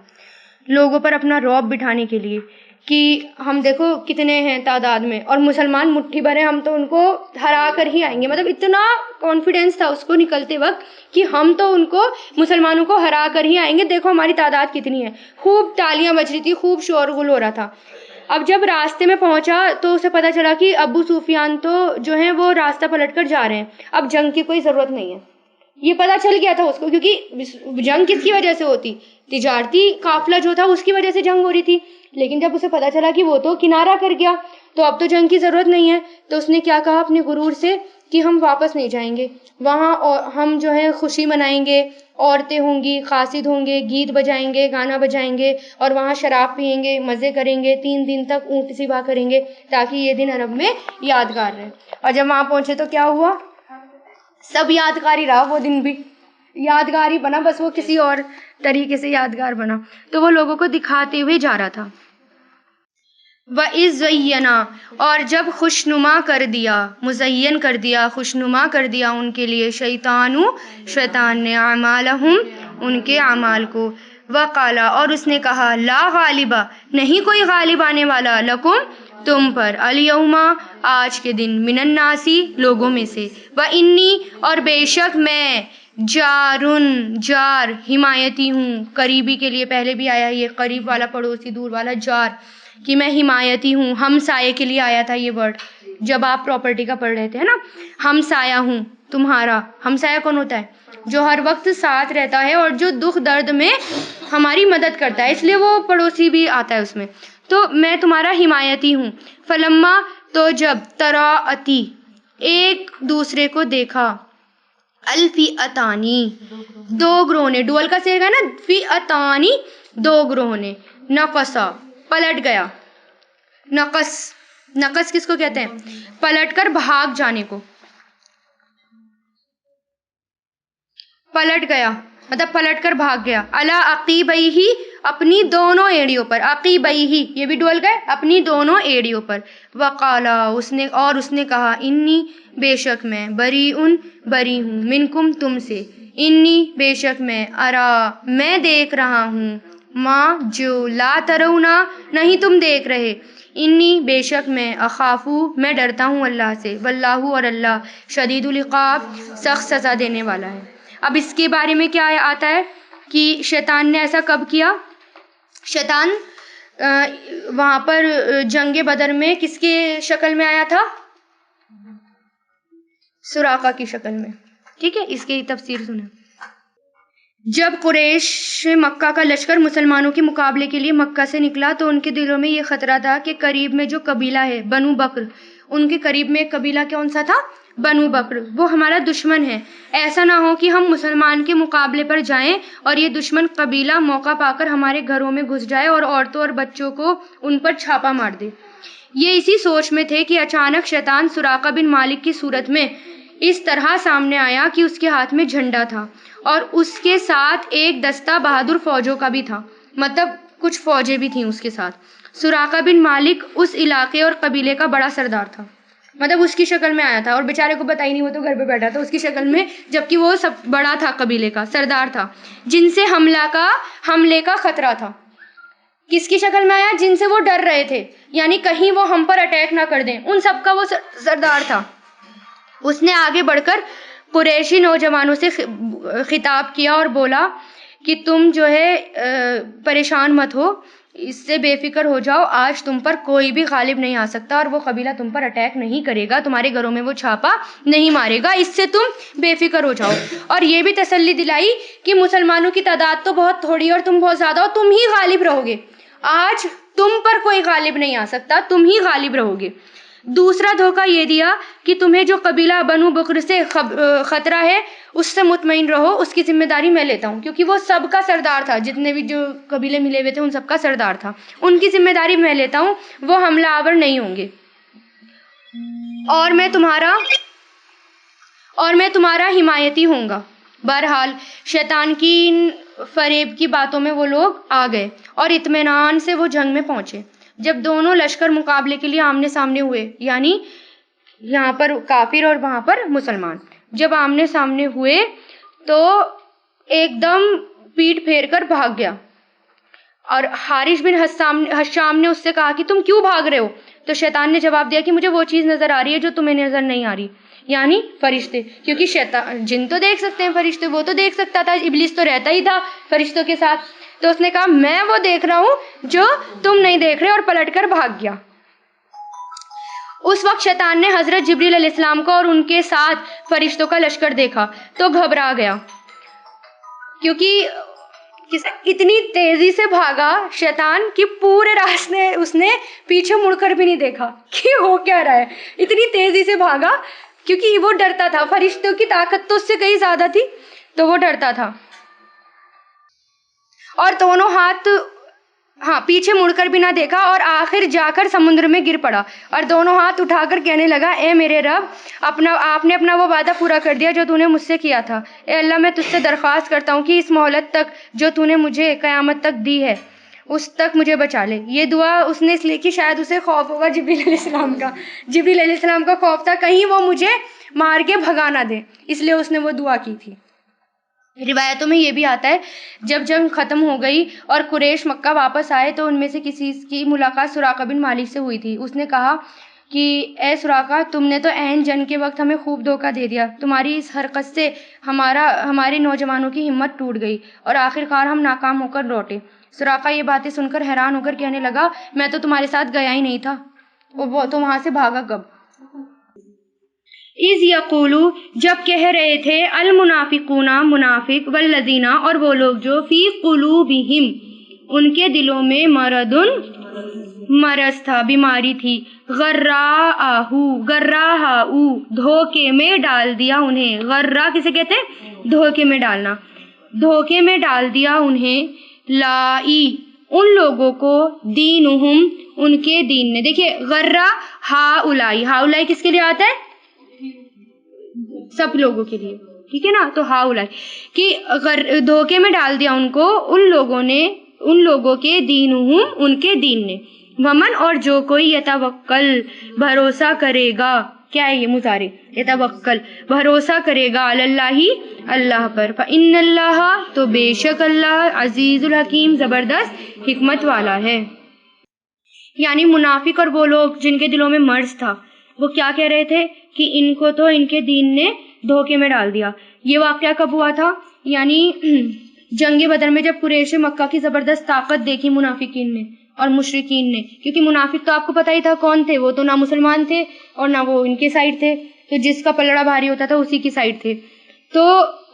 لوگوں پر اپنا رعب بٹھانے کے لیے کہ ہم دیکھو کتنے ہیں تعداد میں، اور مسلمان مٹھی بھر ہیں، ہم تو ان کو ہرا کر ہی آئیں گے. مطلب اتنا کانفیڈینس تھا اس کو نکلتے وقت کہ ہم تو ان کو مسلمانوں کو ہرا کر ہی آئیں گے، دیکھو ہماری تعداد کتنی ہے. خوب تالیاں بج رہی تھی، خوب شور غل ہو رہا تھا. اب جب راستے میں پہنچا تو اسے پتا چلا کہ ابو سفیان تو جو ہیں وہ راستہ پلٹ کر جا رہے ہیں، اب جنگ کی کوئی ضرورت نہیں ہے. یہ پتا چل گیا تھا اس کو، کیونکہ جنگ کس کی وجہ سے ہوتی، تجارتی قافلہ جو تھا اس کی وجہ سے جنگ ہو رہی تھی. لیکن جب اسے پتا چلا کہ وہ تو کنارہ کر گیا تو اب تو جنگ کی ضرورت نہیں ہے، تو اس نے کیا کہا اپنے غرور سے کہ ہم واپس نہیں جائیں گے وہاں، اور ہم جو ہے خوشی منائیں گے، عورتیں ہوں گی، قاصد ہوں گے، گیت بجائیں گے، گانا بجائیں گے، اور وہاں شراب پئیں گے، مزے کریں گے، 3 دن تک اونٹ سبا کریں گے تاکہ یہ دن عرب میں یادگار رہے. اور جب وہاں پہنچے تو کیا ہوا، سب یادگار ہی رہا، وہ دن بھی یادگار ہی بنا، بس وہ کسی اور طریقے سے یادگار بنا. تو وہ لوگوں کو دکھاتے ہوئے جا رہا تھا. وَإِذْ زَيَّنَا اور جب خوشنما کر دیا، مزین کر دیا، خوشنما کر دیا ان کے لیے، شیطان نے، اعمالہم ان کے اعمال کو، وقالا اور اس نے کہا، لا غالبا نہیں کوئی غالب آنے والا، لکم تم پر، الیوما آج کے دن، من الناسی لوگوں میں سے، و انی اور بے شک میں، جارن جار حمایتی ہوں، قریبی کے لیے پہلے بھی آیا یہ قریب والا پڑوسی دور والا جار کہ میں حمایتی ہوں، ہم سائے کے لیے آیا تھا یہ ورڈ جب آپ پراپرٹی کا پڑھ رہے تھے نا، ہم سایہ ہوں تمہارا، ہم سایہ کون ہوتا ہے؟ جو ہر وقت ساتھ رہتا ہے اور جو دکھ درد میں ہماری مدد کرتا ہے، اس لیے وہ پڑوسی بھی آتا ہے اس میں، تو میں تمہارا حمایتی ہوں۔ فلما تو جب تراءتی ایک دوسرے کو دیکھا، الفئتانی دو گروہ نے، ڈول کا صیغہ ہے نا، فئتانی دو گروہ نے، نقصا پلٹ گیا، نقص کس کو کہتے ہیں؟ پلٹ کر بھاگ جانے کو، پلٹ گیا مطلب پلٹ کر بھاگ گیا، علی عقیبیہ اپنی دونوں ایڑیوں پر، عقیبیہ یہ بھی ڈول گئے، اپنی دونوں ایڑیوں پر، وقالا اس نے کہا، انی بے شک میں، بری ہوں، منکم تم سے، انی بے شک میں، ارا میں دیکھ رہا ہوں، ما جو لا ترونا نہیں تم دیکھ رہے، انی بے شک میں، اخافو میں ڈرتا ہوں اللہ سے، واللہ اور اللہ، شدید العقاب سخت سزا دینے والا ہے۔ اب اس کے بارے میں کیا آتا ہے کہ شیطان نے ایسا کب کیا؟ شیطان وہاں پر جنگ بدر میں کس کے شکل میں آیا تھا؟ سراقہ کی شکل میں، ٹھیک ہے، اس کی تفسیر سنیں۔ جب قریش مکہ کا لشکر مسلمانوں کے مقابلے کے لیے مکہ سے نکلا تو ان کے دلوں میں یہ خطرہ تھا کہ قریب میں جو قبیلہ ہے بنو بکر، ان کے قریب میں ایک قبیلہ کون سا تھا؟ بنو بکر، وہ ہمارا دشمن ہے، ایسا نہ ہو کہ ہم مسلمان کے مقابلے پر جائیں اور یہ دشمن قبیلہ موقع پا کر ہمارے گھروں میں گھس جائے اور عورتوں اور بچوں کو ان پر چھاپا مار دے۔ یہ اسی سوچ میں تھے کہ اچانک شیطان سراقہ بن مالک کی صورت میں اس طرح سامنے آیا کہ اس کے ہاتھ میں جھنڈا تھا اور اس کے ساتھ ایک دستہ بہادر فوجوں کا بھی تھا، مطلب کچھ فوجیں بھی تھیں اس کے ساتھ۔ سراقہ بن مالک اس علاقے اور قبیلے کا بڑا سردار تھا، مطلب اس کی شکل میں آیا تھا اور بیچارے کو پتہ ہی نہیں، وہ تو گھر پہ بیٹھا تھا اس کی شکل میں، جبکہ وہ سب بڑا تھا، قبیلے کا سردار تھا، جن سے حملے کا خطرہ تھا۔ کس کی شکل میں آیا؟ جن سے وہ ڈر رہے تھے، یعنی کہیں وہ ہم پر اٹیک نہ کر دیں، ان سب کا وہ سردار تھا۔ اس نے آگے بڑھ کر قریشی نوجوانوں سے خطاب کیا اور بولا کہ تم جو ہے پریشان مت ہو، اس سے بے فکر ہو جاؤ، آج تم پر کوئی بھی غالب نہیں آ سکتا اور وہ قبیلہ تم پر اٹیک نہیں کرے گا، تمہارے گھروں میں وہ چھاپا نہیں مارے گا، اس سے تم بے فکر ہو جاؤ۔ اور یہ بھی تسلی دلائی کہ مسلمانوں کی تعداد تو بہت تھوڑی ہے اور تم بہت زیادہ ہو، تم ہی غالب رہو گے، آج تم پر کوئی غالب نہیں آ سکتا، تم ہی غالب رہو گے۔ دوسرا دھوکہ یہ دیا کہ تمہیں جو قبیلہ بنو بکر سے خطرہ ہے اس سے مطمئن رہو، اس کی ذمہ داری میں لیتا ہوں، کیونکہ وہ سب کا سردار تھا، جتنے بھی جو قبیلے ملے ہوئے تھے ان سب کا سردار تھا، ان کی ذمہ داری میں لیتا ہوں، وہ حملہ آور نہیں ہوں گے، اور میں تمہارا حمایتی ہوں گا۔ بہرحال شیطان کی فریب کی باتوں میں وہ لوگ آ گئے اور اطمینان سے وہ جنگ میں پہنچے۔ جب دونوں لشکر مقابلے کے لیے آمنے سامنے ہوئے، یعنی یہاں پر کافر اور وہاں پر مسلمان، جب آمنے سامنے ہوئے تو ایک دم پیٹ پھیر کر بھاگ گیا، اور حارث بن حشام نے اس سے کہا کہ تم کیوں بھاگ رہے ہو؟ تو شیطان نے جواب دیا کہ مجھے وہ چیز نظر آ رہی ہے جو تمہیں نظر نہیں آ رہی، یعنی فرشتے، کیونکہ شیطان جن تو دیکھ سکتے ہیں، فرشتے وہ تو دیکھ سکتا تھا، ابلیس تو رہتا ہی تھا فرشتوں کے ساتھ، تو اس نے کہا میں وہ دیکھ رہا ہوں جو تم نہیں دیکھ رہے، اور پلٹ کر بھاگ گیا۔ اس وقت شیطان نے حضرت جبریل علیہ السلام کو اور ان کے ساتھ فرشتوں کا لشکر دیکھا تو گھبرا گیا، کیونکہ اتنی تیزی سے بھاگا شیطان کہ پورے راستے اس نے پیچھے مڑ کر بھی نہیں دیکھا کہ ہو کیا رہا ہے، اتنی تیزی سے بھاگا کیونکہ وہ ڈرتا تھا، فرشتوں کی طاقت تو اس سے کہیں زیادہ تھی، تو وہ ڈرتا تھا، اور دونوں ہاتھ پیچھے مڑ کر بھی نہ دیکھا، اور آخر جا کر سمندر میں گر پڑا اور دونوں ہاتھ اٹھا کر کہنے لگا، اے میرے رب، آپ نے اپنا وہ وعدہ پورا کر دیا جو تو نے مجھ سے کیا تھا، اے اللہ میں تجھ سے درخواست کرتا ہوں کہ اس مہلت تک جو تو نے مجھے قیامت تک دی ہے اس تک مجھے بچا لے۔ یہ دعا اس نے اس لیے کہ شاید اسے خوف ہوگا جبریل علیہ السلام کا خوف تھا کہیں وہ مجھے مار کے بھگا نہ دے، اس لیے اس نے وہ دعا کی تھی، روایتوں میں یہ بھی آتا ہے جب جنگ ختم ہو گئی اور قریش مکہ واپس آئے تو ان میں سے کسی کی ملاقات سراقہ بن مالک سے ہوئی تھی. اس نے کہا کہ اے سراقہ، تم نے تو عین جنگ کے وقت ہمیں خوب دھوکہ دے دیا. تمہاری اس حرکت سے ہمارے نوجوانوں کی ہمت ٹوٹ گئی اور آخر کار ہم ناکام ہو کر لوٹے. سراقہ یہ باتیں سن کر حیران ہو کر کہنے لگا، میں تو تمہارے ساتھ گیا ہی نہیں تھا، وہ تو وہاں سے بھاگا کب؟ اِذ یقولو، جب کہہ رہے تھے، المنافقون منافق، والذین اور وہ لوگ جو فی قلوبہم ان کے دلوں میں مرض تھا، بیماری تھی، غراہو دھوکے میں ڈال دیا انہیں. غرہ کسے کہتے ہیں؟ دھوکے میں ڈالنا. دھوکے میں ڈال دیا انہیں، لائی ان لوگوں کو، دینہم ان کے دین نے. دیکھیے غرہ ہاؤلائی کس کے لیے آتا ہے؟ سب لوگوں کے لیے، ٹھیک ہے نا. تو ہاؤلائی کہ دھوکے میں ڈال دیا ان کو ان لوگوں کے دینہم ان کے دین نے. ومن اور جو کوئی یتوکل بھروسہ کرے گا، کیا ہے یہ مضارع، یتوکل بھروسہ کرے گا، اللہ اللہ پر، فإن اللہ تو بے شک اللہ، عزیز الحکیم زبردست حکمت والا ہے. یعنی منافق اور وہ لوگ جن کے دلوں میں مرض تھا وہ کیا کہہ رہے تھے کہ ان کو تو ان کے دین نے دھوکے میں ڈال دیا. یہ واقعہ کب ہوا تھا؟ یعنی جنگ بدر میں جب قریش مکہ کی زبردست طاقت دیکھی منافقین نے اور مشرکین نے، کیونکہ منافق تو آپ کو پتہ ہی تھا کون تھے، وہ تو نہ مسلمان تھے اور نہ وہ ان کے سائڈ تھے، تو جس کا پلڑا بھاری ہوتا تھا اسی کی سائڈ تھے. تو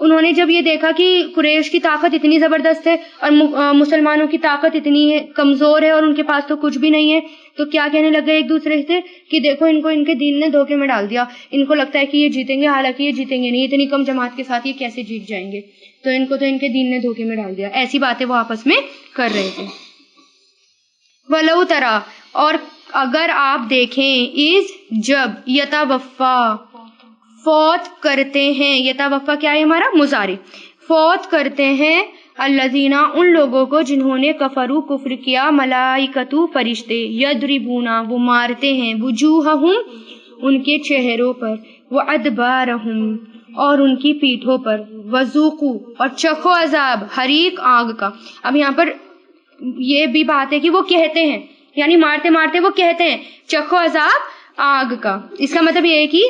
انہوں نے جب یہ دیکھا کہ قریش کی طاقت اتنی زبردست ہے اور مسلمانوں کی طاقت اتنی کمزور ہے اور ان کے پاس تو کچھ بھی نہیں ہے، تو کیا کہنے لگے ایک دوسرے سے کہ دیکھو ان کو ان کے دین نے دھوکے میں ڈال دیا، ان کو لگتا ہے کہ یہ جیتیں گے، حالانکہ یہ جیتیں گے نہیں، اتنی کم جماعت کے ساتھ یہ کیسے جیت جائیں گے، تو ان کو تو ان کے دین نے دھوکے میں ڈال دیا. ایسی باتیں وہ آپس میں کر رہے تھے. وَلَوْ تَرَى اور اگر آپ دیکھیں، جب یتوفا فوت کرتے ہیں، یتوفا کیا ہے ہمارا مضارع، فوت کرتے ہیں، الذین ان لوگوں کو جنہوں نے کفروا کفر کیا، ملائکتو فرشتے، یضربون وہ مارتے ہیں، وجوہہم ان کے چہروں پر، وادبارہم اور ان کی پیٹھوں پر، وذوقوا اور چکھو عذاب حریق آگ کا. اب یہاں پر یہ بھی بات ہے کہ وہ کہتے ہیں، یعنی مارتے مارتے وہ کہتے ہیں چکھو عذاب آگ کا. اس کا مطلب یہ ہے کہ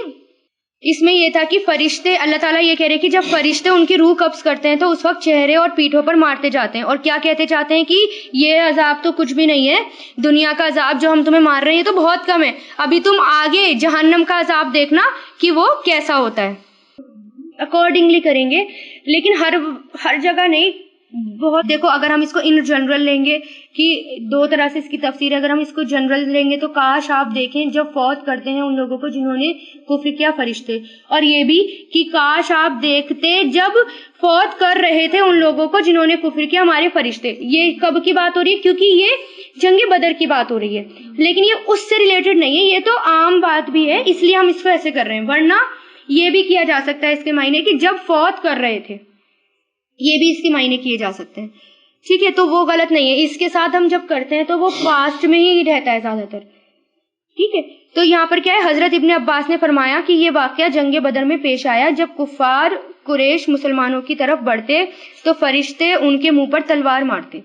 اس میں یہ تھا کہ فرشتے، اللہ تعالیٰ یہ کہہ رہے کہ جب فرشتے ان کی روح قبض کرتے ہیں تو اس وقت چہرے اور پیٹھوں پر مارتے جاتے ہیں، اور کیا کہتے جاتے ہیں کہ یہ عذاب تو کچھ بھی نہیں ہے، دنیا کا عذاب جو ہم تمہیں مار رہے ہیں یہ تو بہت کم ہے، ابھی تم آگے جہنم کا عذاب دیکھنا کہ وہ کیسا ہوتا ہے. اکارڈنگلی کریں گے، لیکن ہر جگہ نہیں. بہت دیکھو، اگر ہم اس کو ان جنرل لیں گے کہ دو طرح سے اس کی تفسیر ہے، اگر ہم اس کو جنرل لیں گے تو کاش آپ دیکھیں جب فوت کرتے ہیں ان لوگوں کو جنہوں نے کفر کیا فرشتے، اور یہ بھی کہ کاش آپ دیکھتے جب فوت کر رہے تھے ان لوگوں کو جنہوں نے کفر کیا ہمارے فرشتے. یہ کب کی بات ہو رہی ہے؟ کیونکہ یہ جنگ بدر کی بات ہو رہی ہے، لیکن یہ اس سے ریلیٹڈ نہیں ہے، یہ تو عام بات بھی ہے، اس لیے ہم اس کو ایسے کر رہے ہیں. ورنہ یہ بھی کیا جا سکتا ہے اس کے معنی کہ جب فوت کر رہے تھے، یہ بھی اس کے معنی کیے جا سکتے ہیں. ٹھیک ہے، تو وہ غلط نہیں ہے. اس کے ساتھ ہم جب کرتے ہیں تو وہ پاسٹ میں ہی رہتا ہے زیادہ تر. ٹھیک ہے، تو یہاں پر کیا ہے، حضرت ابن عباس نے فرمایا کہ یہ واقعہ جنگ بدر میں پیش آیا جب کفار قریش مسلمانوں کی طرف بڑھتے تو فرشتے ان کے منہ پر تلوار مارتے.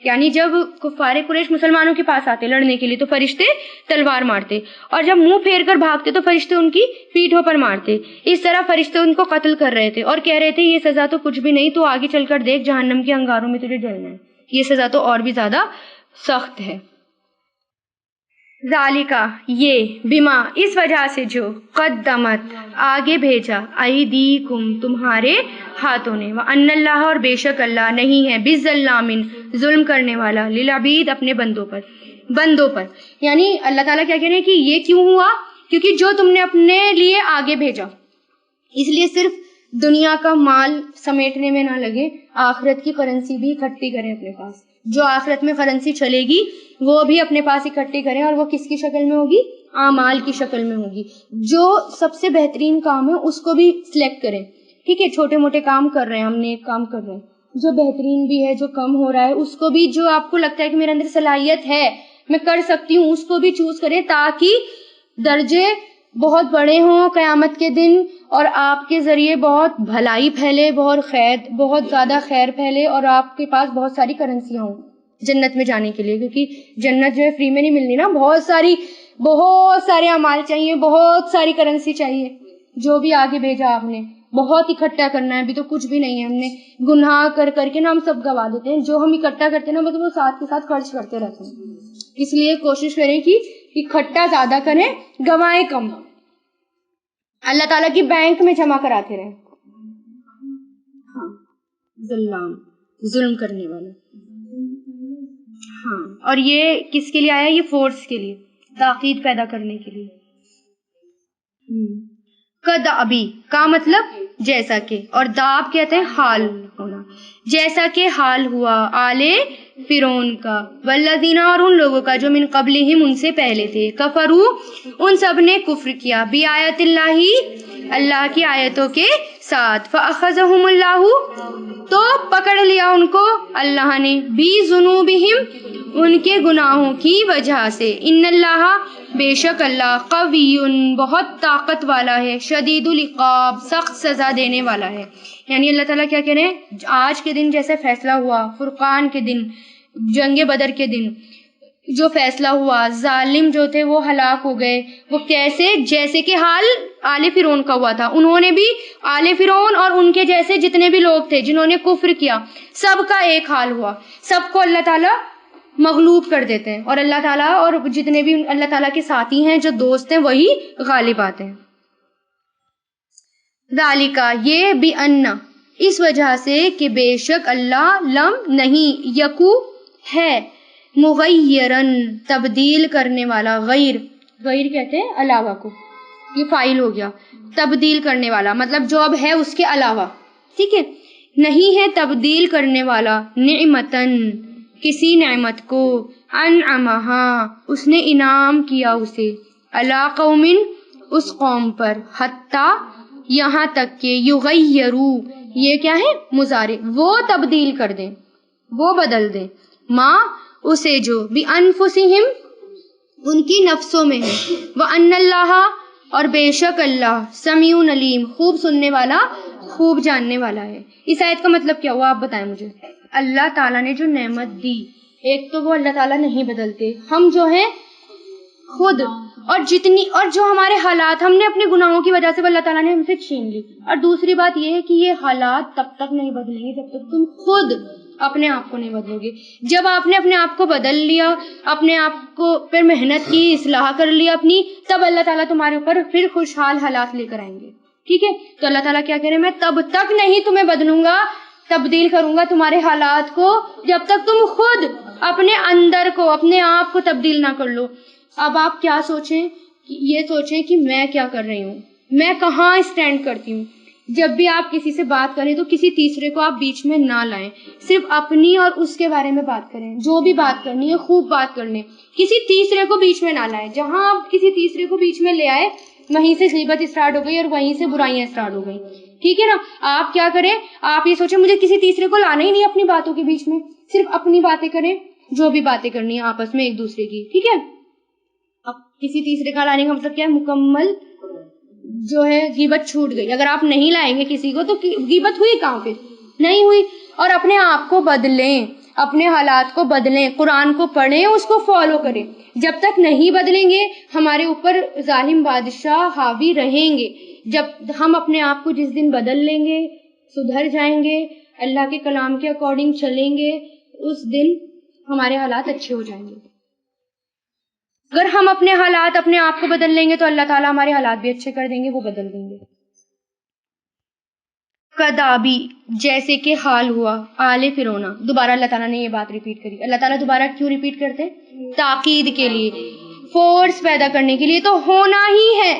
یعنی جب کفار قریش مسلمانوں کے پاس آتے لڑنے کے لیے تو فرشتے تلوار مارتے، اور جب منہ پھیر کر بھاگتے تو فرشتے ان کی پیٹھوں پر مارتے. اس طرح فرشتے ان کو قتل کر رہے تھے اور کہہ رہے تھے یہ سزا تو کچھ بھی نہیں، تو آگے چل کر دیکھ جہنم کے انگاروں میں تجھے جلنا ہے، یہ سزا تو اور بھی زیادہ سخت ہے. ذالکا یہ، بما اس وجہ سے، جو قدمت آگے بھیجا، ایدیکم تمہارے ہاتھوں نے، وان اللہ اور بے شک اللہ نہیں ہے، بالظلام ظلم کرنے والا، للعبید اپنے بندوں پر. یعنی اللہ تعالیٰ کیا کہہ رہے ہیں کہ یہ کیوں ہوا؟ کیونکہ جو تم نے اپنے لیے آگے بھیجا، اس لیے صرف دنیا کا مال سمیٹنے میں نہ لگے، آخرت کی کرنسی بھی اکٹھی کریں اپنے پاس. جو آخرت میں کرنسی چلے گی وہ بھی اپنے پاس اکٹھی کریں، اور وہ کس کی شکل میں ہوگی؟ اعمال کی شکل میں ہوگی. جو سب سے بہترین کام ہے اس کو بھی سلیکٹ کریں. ٹھیک ہے، چھوٹے موٹے کام کر رہے ہیں، ہم نیک کام کر رہے ہیں، جو بہترین بھی ہے، جو کم ہو رہا ہے اس کو بھی، جو آپ کو لگتا ہے کہ میرے اندر صلاحیت ہے، میں کر سکتی ہوں، اس کو بھی چوز کریں، تاکہ درجے بہت بڑے ہوں قیامت کے دن، اور آپ کے ذریعے بہت بھلائی پھیلے، بہت زیادہ خیر پھیلے، اور آپ کے پاس بہت ساری کرنسیاں ہوں جنت میں جانے کے لیے، کیونکہ جنت جو ہے فری میں نہیں ملنی نا، بہت سارے اعمال چاہیے، بہت ساری کرنسی چاہیے. جو بھی آگے بھیجا آپ نے بہت اکٹھا کرنا ہے. ابھی تو کچھ بھی نہیں ہے، ہم نے گناہ کر کے نا ہم سب گوا دیتے ہیں. جو ہم اکٹھا کرتے ہیں نا مطلب وہ ساتھ کے ساتھ خرچ کرتے رہتے ہیں. اس لیے کوشش کریں کہ اکٹھا زیادہ کریں، گوائیں کم. اللہ تعالیٰ کی بینک میں جمع کراتے رہیں. ہاں، ظلم کرنے والا. ہاں، اور یہ کس کے لیے آیا؟ یہ فورس کے لیے، تاکید پیدا کرنے کے لیے. کدابی کا مطلب جیسا کہ، اور داب کہتے ہیں حال ہونا. جیسا کہ حال ہوا آل فرعون کا، والذین اور ان لوگوں کا جو من قبلہم ان سے پہلے تھے، کفرو ان سب نے کفر کیا، بی آیت اللہ کی آیتوں کے ساتھ، فاخذہم اللہ تو پکڑ لیا ان کو اللہ نے، بی ذنوبہم ان کے گناہوں کی وجہ سے. ان اللہ بے شک اللہ قوی بہت طاقت والا ہے، شدید العقاب سخت سزا دینے والا ہے. یعنی اللہ تعالیٰ کیا کہہ رہے ہیں؟ آج کے دن جیسے فیصلہ ہوا، فرقان کے دن، جنگ بدر کے دن جو فیصلہ ہوا، ظالم جو تھے وہ ہلاک ہو گئے. وہ کیسے؟ جیسے کہ حال آل فرعون کا ہوا تھا. انہوں نے بھی آل فرعون اور ان کے جیسے جتنے بھی لوگ تھے جنہوں نے کفر کیا، سب کا ایک حال ہوا. سب کو اللہ تعالیٰ مغلوب کر دیتے ہیں، اور اللہ تعالیٰ اور جتنے بھی اللہ تعالیٰ کے ساتھی ہیں جو دوست ہیں وہی غالب آتے ہیں. ذالکا یہ بِأَنَّ اس وجہ سے کہ بے شک اللہ لم نہیں، یکو ہے، مغیرن تبدیل کرنے والا. غیر کہتے ہیں علاوہ کو، یہ فاعل ہو گیا. تبدیل کرنے والا مطلب جو اب ہے اس کے علاوہ، ٹھیک ہے. نہیں ہے تبدیل کرنے والا، نعمتن کسی نعمت کو، انعمہا اس نے انعام کیا اسے، علی قومن اس قوم پر، حتی یہاں تک کہ یغیرو یہ کیا ہے؟ مضارع، وہ تبدیل کر دیں، وہ بدل دیں، ماں اسے جو بِأَنفُسِہِم ان کی نفسوں میں ہے، وَأَنَّ اللَّهَ اور بے شک اللہ سمیع علیم خوب سننے والا خوب جاننے والا ہے. اس آیت کا مطلب کیا ہوا آپ بتائیں مجھے. اللہ تعالیٰ نے جو نعمت دی، ایک تو وہ اللہ تعالیٰ نہیں بدلتے، ہم جو ہیں خود، اور جو ہمارے حالات ہم نے اپنے گناہوں کی وجہ سے اللہ تعالیٰ نے ہم سے چھین لی. اور دوسری بات یہ ہے کہ یہ حالات تب تک نہیں بدلیں گے جب تک تم خود اپنے آپ کو نہیں بدلو گے. جب آپ نے اپنے آپ کو بدل لیا، اپنے آپ کو پھر محنت کی، اصلاح کر لیا اپنی، تب اللہ تعالیٰ تمہارے اوپر پھر خوشحال حالات لے کر آئیں گے. ٹھیک ہے، تو اللہ تعالیٰ کیا کہہ رہے ہیں؟ میں تب تک نہیں تمہیں بدلوں گا، تبدیل کروں گا تمہارے حالات کو، جب تک تم خود اپنے اندر کو، اپنے آپ کو تبدیل نہ کر لو. اب آپ کیا سوچیں؟ یہ سوچیں کہ میں کیا کر رہی ہوں، میں کہاں اسٹینڈ کرتی ہوں. جب بھی آپ کسی سے بات کریں تو کسی تیسرے کو آپ بیچ میں نہ لائیں، صرف اپنی اور اس کے بارے میں بات کریں. جو بھی بات کرنی ہے خوب بات کر لیں، کسی تیسرے کو بیچ میں نہ لائیں. جہاں آپ کسی تیسرے کو بیچ میں لے آئے وہیں سے غیبت اسٹارٹ ہو گئی اور وہیں سے برائیاں اسٹارٹ ہو گئی. ٹھیک ہے نا. آپ کیا کریں؟ آپ یہ سوچیں مجھے کسی تیسرے کو لانا ہی نہیں اپنی باتوں کے بیچ میں، صرف اپنی باتیں کریں، جو بھی باتیں کرنی ہے آپس میں ایک دوسرے کی. ٹھیک ہے. اب کسی تیسرے کا لانے کا مطلب کیا ہے؟ مکمل جو ہے غیبت چھوٹ گئی. اگر آپ نہیں لائیں گے کسی کو تو غیبت ہوئی کہاں؟ پھر نہیں ہوئی. اور اپنے آپ کو بدلیں، اپنے حالات کو بدلیں، قرآن کو پڑھیں، اس کو فالو کریں. جب تک نہیں بدلیں گے ہمارے اوپر ظالم بادشاہ حاوی رہیں گے. جب ہم اپنے آپ کو جس دن بدل لیں گے، سدھر جائیں گے، اللہ کے کلام کے اکارڈنگ چلیں گے، اس دن ہمارے حالات اچھے ہو جائیں گے. اگر ہم اپنے حالات اپنے آپ کو بدل لیں گے تو اللہ تعالیٰ ہمارے حالات بھی اچھے کر دیں گے، وہ بدل دیں گے. کدابی جیسے کہ حال ہوا آل فرعون. دوبارہ اللہ تعالیٰ نے یہ بات ریپیٹ کری. اللہ تعالیٰ دوبارہ کیوں ریپیٹ کرتے ہیں؟ تاکید کے لیے، فورس پیدا کرنے کے لیے. تو ہونا ہی ہے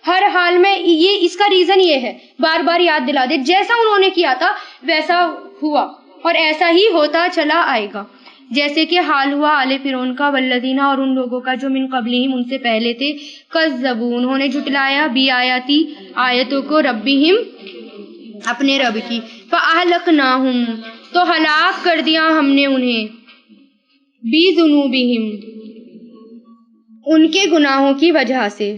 ہر حال میں، یہ اس کا ریزن یہ ہے، بار بار یاد دلا دے. جیسا انہوں نے کیا تھا ویسا ہوا اور ایسا ہی ہوتا چلا آئے گا. جیسے کہ حال ہوا آل فرعون کا، والذین اور ان لوگوں کا جو من قبلہم ان سے پہلے تھے، کذبوا انہوں نے جھٹلایا، بی آیاتی آیتوں کو، ربہم اپنے رب کی، فاہلکناہم تو ہلاک کر دیا ہم نے انہیں، بذنوبہم ان کے گناہوں کی وجہ سے.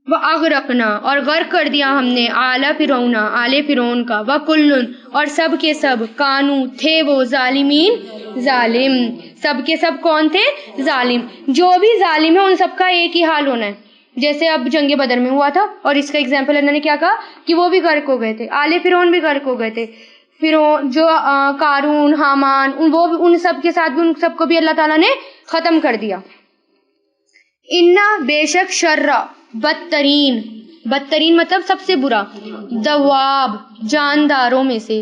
وَأَغْرَقْنَا اور غرق کر دیا ہم نے آل فرعون آل فرعون کا وَكُلٌّ اور سب کے سب کانو تھے وہ ظالمین ظالم سب کے سب کون تھے ظالم جو بھی ظالم ہے ان سب کا ایک ہی حال ہونا ہے جیسے اب جنگ بدر میں ہوا تھا اور اس کا ایگزامپل اللہ نے کیا کہا کہ وہ بھی غرق ہو گئے تھے آل فرعون بھی غرق ہو گئے تھے فرعون جو قارون حامان وہ ان سب کے ساتھ بھی ان سب کو بھی اللہ تعالیٰ نے ختم کر دیا انا بے شک شرّ بدترین بدترین مطلب سب سے برا دواب جانداروں میں سے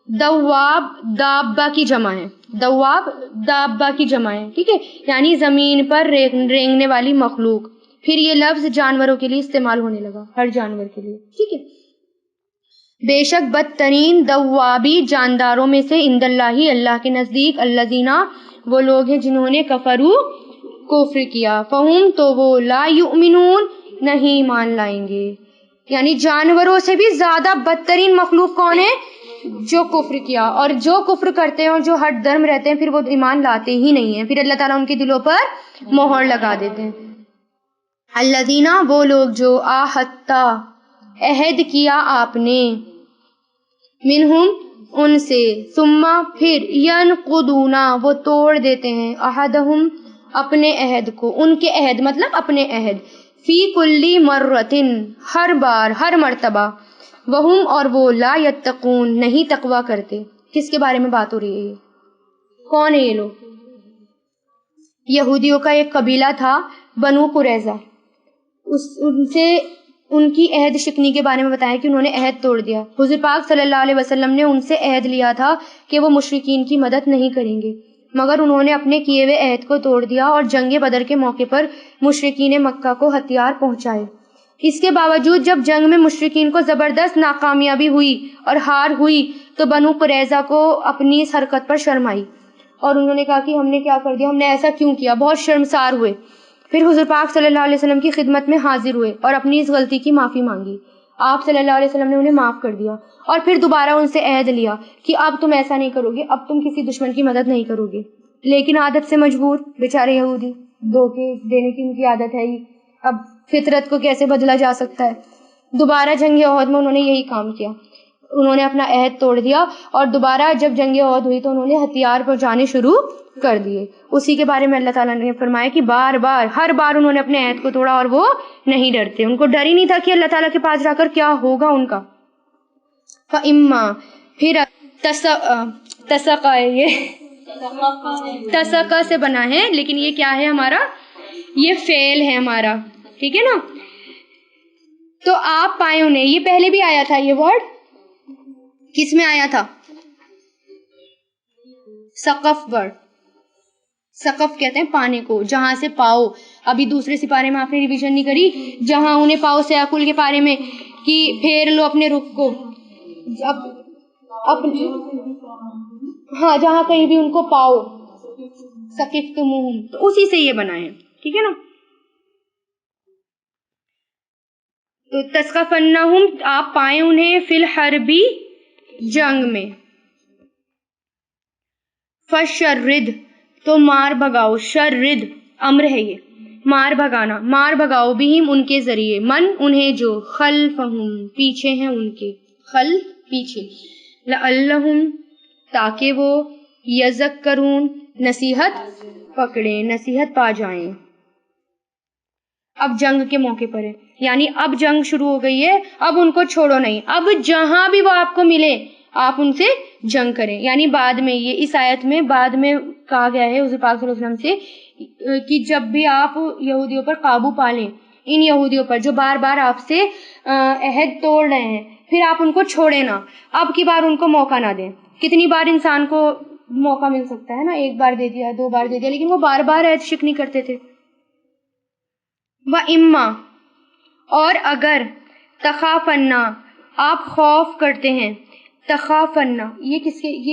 دواب دابہ کی جمع ہے دواب دابہ کی جمع ہے ٹھیک ہے یعنی زمین پر رینگنے والی مخلوق پھر یہ لفظ جانوروں کے لیے استعمال ہونے لگا ہر جانور کے لیے ٹھیک ہے بے شک بدترین دوابی جانداروں میں سے عند اللہ اللہ کے نزدیک الذین وہ لوگ ہیں جنہوں نے کفرو کفر کیا فہم تو وہ لا یؤمنون نہیں مان لائیں گے یعنی جانوروں سے بھی زیادہ بدترین مخلوق کون ہے جو کفر کیا اور جو کفر کرتے ہیں اور جو ہٹ درم رہتے ہیں پھر وہ ایمان لاتے ہی نہیں ہیں پھر اللہ تعالیٰ ان کے دلوں پر مہر لگا دیتے ہیں الذین وہ لوگ جو آہدتا عہد کیا آپ نے منہم ان سے ثم پھر ینقضون وہ توڑ دیتے ہیں عہدہم اپنے عہد کو ان کے عہد مطلب اپنے عہد فی کلی مرتن ہر بار ہر مرتبہ وہم اور وہ لا یتقون نہیں تقوی کرتے کس کے بارے میں بات ہو رہی ہے یہ کون ہے یہ لوگ یہودیوں کا ایک قبیلہ تھا بنو قریظہ ان سے ان کی عہد شکنی کے بارے میں بتایا کہ انہوں نے عہد توڑ دیا حضور پاک صلی اللہ علیہ وسلم نے ان سے عہد لیا تھا کہ وہ مشرکین کی مدد نہیں کریں گے مگر انہوں نے اپنے کیے ہوئے عہد کو توڑ دیا اور جنگ بدر کے موقع پر مشرکین مکہ کو ہتھیار پہنچائے اس کے باوجود جب جنگ میں مشرکین کو زبردست ناکامیابی ہوئی اور ہار ہوئی تو بنو قریظہ کو اپنی اس حرکت پر شرم آئی اور انہوں نے کہا کہ ہم نے کیا کر دیا ہم نے ایسا کیوں کیا بہت شرمسار ہوئے پھر حضور پاک صلی اللہ علیہ وسلم کی خدمت میں حاضر ہوئے اور اپنی اس غلطی کی معافی مانگی آپ صلی اللہ علیہ وسلم نے انہیں معاف کر دیا اور پھر دوبارہ ان سے عہد لیا کہ اب تم ایسا نہیں کرو گے اب تم کسی دشمن کی مدد نہیں کرو گے لیکن عادت سے مجبور بیچارے یہودی دھوکے دینے کی ان کی عادت ہے ہی اب فطرت کو کیسے بدلا جا سکتا ہے دوبارہ جنگ احد میں انہوں نے یہی کام کیا انہوں نے اپنا عہد توڑ دیا اور دوبارہ جب جنگ احد ہوئی تو انہوں نے ہتھیار پہنچانے شروع کر دیے اسی کے بارے میں اللہ تعالیٰ نے فرمایا کہ بار بار ہر بار انہوں نے اپنے عہد کو توڑا اور وہ نہیں ڈرتے ان کو ڈر ہی نہیں تھا کہ اللہ تعالیٰ کے پاس جا کر کیا ہوگا ان کا فَإِمَّا پھر تسقہ یہ تسقہ سے بنا ہے لیکن یہ کیا ہے ہمارا یہ فعل ہے ہمارا ٹھیک ہے نا تو آپ پائے انہیں یہ پہلے بھی آیا تھا یہ ورڈ کس میں آیا تھا سقف ورڈ سقف کہتے ہیں پانے کو جہاں سے پاؤ ابھی دوسرے سپارے میں آپ نے ریویژن نہیں کری جہاں انہیں پاؤ سیاکل کے پارے میں کہ پھیر لو اپنے رخ کو ہاں جہاں کہیں بھی ان کو پاؤ سقفتموہم تو اسی سے یہ بنا ہے ٹھیک ہے نا تو تسقفنہم آپ پائیں انہیں فی الحربی جنگ میں فشرد تو مار بھگاؤ شرد امر ہے یہ مار بھگانا مار بھگاؤ بہم ان کے ذریعے من انہیں جو خلفہم پیچھے ہیں ان کے خلف پیچھے لعلہم تاکہ وہ یذکرون نصیحت پکڑیں نصیحت پا جائیں اب جنگ کے موقع پر ہے یعنی اب جنگ شروع ہو گئی ہے اب ان کو چھوڑو نہیں اب جہاں بھی وہ آپ کو ملے آپ ان سے جنگ کریں یعنی بعد میں یہ اس آیت میں بعد میں کہا گیا ہے حضور پاک صلی اللہ علیہ وسلم سے کہ جب بھی آپ یہودیوں پر قابو پا لیں ان یہودیوں پر جو بار بار آپ سے عہد توڑ رہے ہیں پھر آپ ان کو چھوڑیں نا اب کی بار ان کو موقع نہ دیں کتنی بار انسان کو موقع مل سکتا ہے نا ایک بار دے دیا دو بار دے دیا لیکن وہ بار بار عہد شکنی کرتے تھے وَإِمَّا اور اگر تخافنا آپ خوف کرتے ہیں تخافنا یہ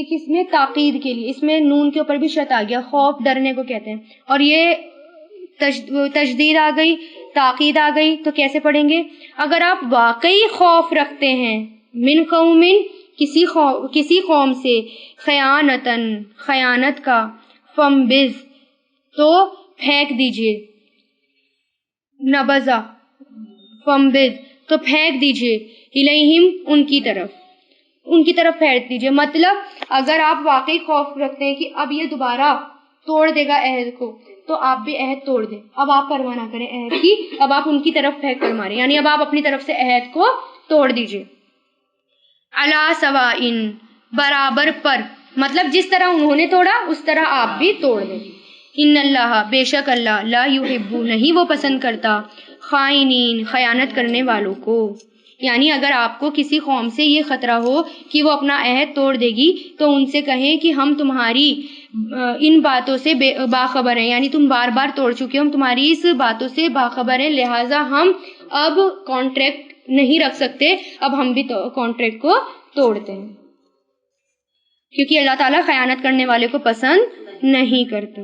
کس میں تاکید کے لیے اس میں نون کے اوپر بھی شت آ گیا خوف ڈرنے کو کہتے ہیں اور یہ تجدید آ گئی تاکید آ گئی تو کیسے پڑھیں گے اگر آپ واقعی خوف رکھتے ہیں من قوم کسی قوم سے خیانت کا فمبز تو پھینک دیجئے نبذا فَانبِذْ تو پھینک دیجئے الیہم ان کی طرف پھینک دیجئے. مطلب اگر آپ واقعی خوف رکھتے ہیں کہ اب یہ دوبارہ توڑ دے گا عہد کو تو آپ بھی عہد توڑ دیں. اب آپ پرواہ نہ کریں عہد کی، اب آپ ان کی طرف پھینک کر ماریں، یعنی اب آپ اپنی طرف سے عہد کو توڑ دیجئے. علی سوائن برابر پر، مطلب جس طرح انہوں نے توڑا اس طرح آپ بھی توڑ دیں. ان اللہ بے شک اللہ لا یحب نہیں وہ پسند کرتا خائنین خیانت کرنے والوں کو. یعنی اگر آپ کو کسی قوم سے یہ خطرہ ہو کہ وہ اپنا عہد توڑ دے گی تو ان سے کہیں کہ ہم تمہاری ان باتوں سے باخبر ہیں، یعنی تم بار بار توڑ چکے ہو، ہم تمہاری اس باتوں سے باخبر ہیں، لہٰذا ہم اب کانٹریکٹ نہیں رکھ سکتے، اب ہم بھی کانٹریکٹ کو توڑتے ہیں، کیونکہ اللہ تعالیٰ خیانت کرنے والے کو پسند نہیں کرتا.